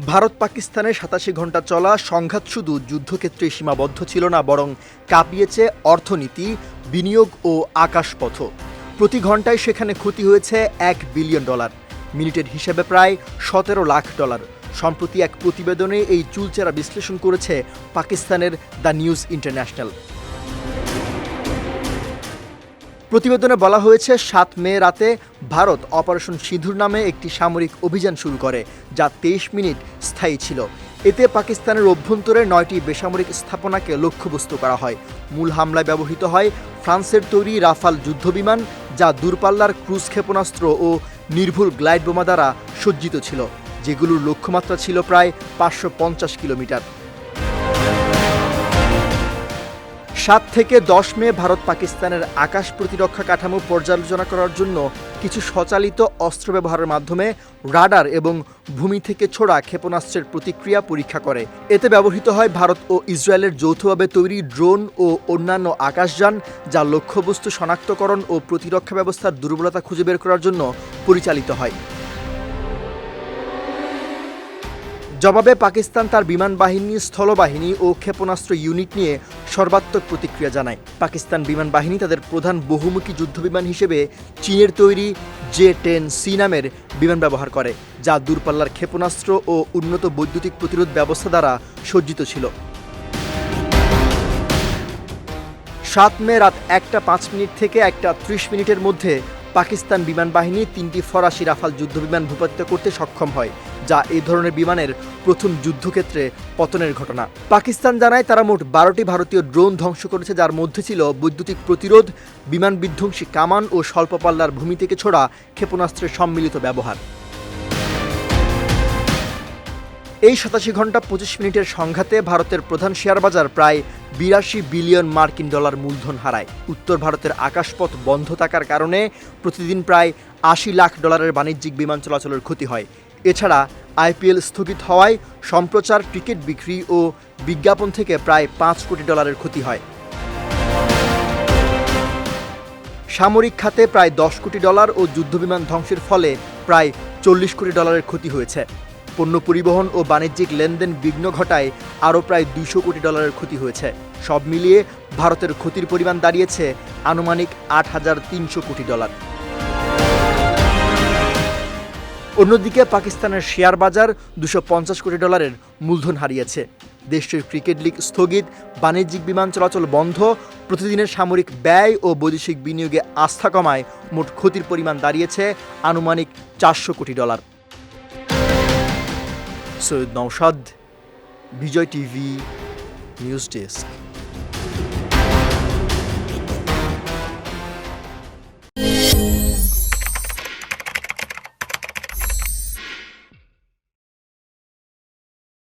ভারত পাকিস্তানের ৮৭ ঘণ্টা চলা সংঘাত শুধু যুদ্ধক্ষেত্রে সীমাবদ্ধ ছিল না, বরং কাঁপিয়েছে অর্থনীতি, বিনিয়োগ ও আকাশপথ। প্রতি ঘন্টায় সেখানে ক্ষতি হয়েছে $1 বিলিয়ন, মিনিটের হিসেবে প্রায় $17 লাখ। সম্প্রতি এক প্রতিবেদনে এই চুলচেরা বিশ্লেষণ করেছে পাকিস্তানের দ্য নিউজ ইন্টারন্যাশনাল। প্রতিবেদনে বলা হয়েছে ৭ মে রাতে ভারত অপারেশন সিঁধুর নামে একটি সামরিক অভিযান শুরু করে, যা ২৩ মিনিট স্থায়ী ছিল। এতে পাকিস্তানের অভ্যন্তরে ৯টি বেসামরিক স্থাপনাকে লক্ষ্যবস্তু করা হয়। মূল হামলায় ব্যবহৃত হয় ফ্রান্সের তৈরি রাফাল যুদ্ধবিমান, যা দূরপাল্লার ক্রুজ ক্ষেপণাস্ত্র ও নির্ভুল গ্লাইড বোমা দ্বারা সজ্জিত ছিল, যেগুলোর লক্ষ্যমাত্রা ছিল প্রায় ৫৫০ কিলোমিটার। ৭ থেকে ১০ মে ভারত পাকিস্তানের আকাশ প্রতিরক্ষা কাঠামো পর্যালোচনা করার জন্য কিছু স্বচালিত অস্ত্র ব্যবহারের মাধ্যমে রাডার এবং ভূমি থেকে ছোড়া ক্ষেপণাস্ত্রের প্রতিক্রিয়া পরীক্ষা করে। এতে ব্যবহৃত হয় ভারত ও ইসরায়েলের যৌথভাবে তৈরি ড্রোন ও অন্যান্য আকাশযান, যা লক্ষ্যবস্তু শনাক্তকরণ ও প্রতিরক্ষা ব্যবস্থার দুর্বলতা খুঁজে বের করার জন্য পরিচালিত হয়। জবাবে পাকিস্তান তার বিমান বাহিনী, স্থলবাহিনী ও ক্ষেপণাস্ত্র ইউনিট নিয়ে সর্বাত্মক প্রতিক্রিয়া জানায়। পাকিস্তান বিমান বাহিনী তাদের প্রধান বহুমুখী যুদ্ধবিমান হিসেবে চীনের তৈরি J-10C নামের বিমান ব্যবহার করে, যা দূরপাল্লার ক্ষেপণাস্ত্র ও উন্নত বৈদ্যুতিক প্রতিরোধ ব্যবস্থা দ্বারা সজ্জিত ছিল। ৭ মে রাত ১টা ৫ থেকে ১টা ৩০ মধ্যে পাকিস্তান বিমান বাহিনী ৩টি ফরাসি রাফাল যুদ্ধবিমান ভূপাতিত করতে সক্ষম হয়, যা এই ধরনের বিমানের প্রথম যুদ্ধক্ষেত্রে পতনের ঘটনা। পাকিস্তান জানায় তারা মোট ১২টি ভারতীয় ড্রোন ধ্বংস করেছে, যার মধ্যে ছিল বৈদ্যুতিক প্রতিরোধ, বিমান বিধ্বংসী কামান ও স্বল্প পাল্লার ভূমি থেকে ছোড়া ক্ষেপণাস্ত্রের সম্মিলিত ব্যবহার। এই ৮৭ ঘণ্টা ২৫ মিনিটের সংঘাতে ভারতের প্রধান শেয়ার বাজার প্রায় $৮২ বিলিয়ন মূলধন হারায়। উত্তর ভারতের আকাশপথ বন্ধ থাকার কারণে প্রতিদিন প্রায় $৮০ লাখ বাণিজ্যিক বিমান চলাচলের ক্ষতি হয়। এছাড়া IPL স্থগিত হওয়ায় সম্প্রচার, টিকিট বিক্রি ও বিজ্ঞাপন থেকে প্রায় $৫ কোটি ক্ষতি হয়। সামরিক খাতে প্রায় $১০ কোটি ও যুদ্ধবিমান ধ্বংসের ফলে প্রায় $৪০ কোটি ক্ষতি হয়েছে। পণ্য পরিবহন ও বাণিজ্যিক লেনদেন বিঘ্ন ঘটায় আরও প্রায় $২০০ কোটি ক্ষতি হয়েছে। সব মিলিয়ে ভারতের ক্ষতির পরিমাণ দাঁড়িয়েছে আনুমানিক $৮৩০০ কোটি। অন্যদিকে পাকিস্তানের শেয়ার বাজার $২৫০ কোটি মূলধন হারিয়েছে। দেশটির ক্রিকেট লিগ স্থগিত, বাণিজ্যিক বিমান চলাচল বন্ধ, প্রতিদিনের সামরিক ব্যয় ও বৈদেশিক বিনিয়োগে আস্থা কমায় মোট ক্ষতির পরিমাণ দাঁড়িয়েছে আনুমানিক $৪০০ কোটি। সৈয়দ নওশাদ, বিজয় টিভি, নিউজ ডেস্ক।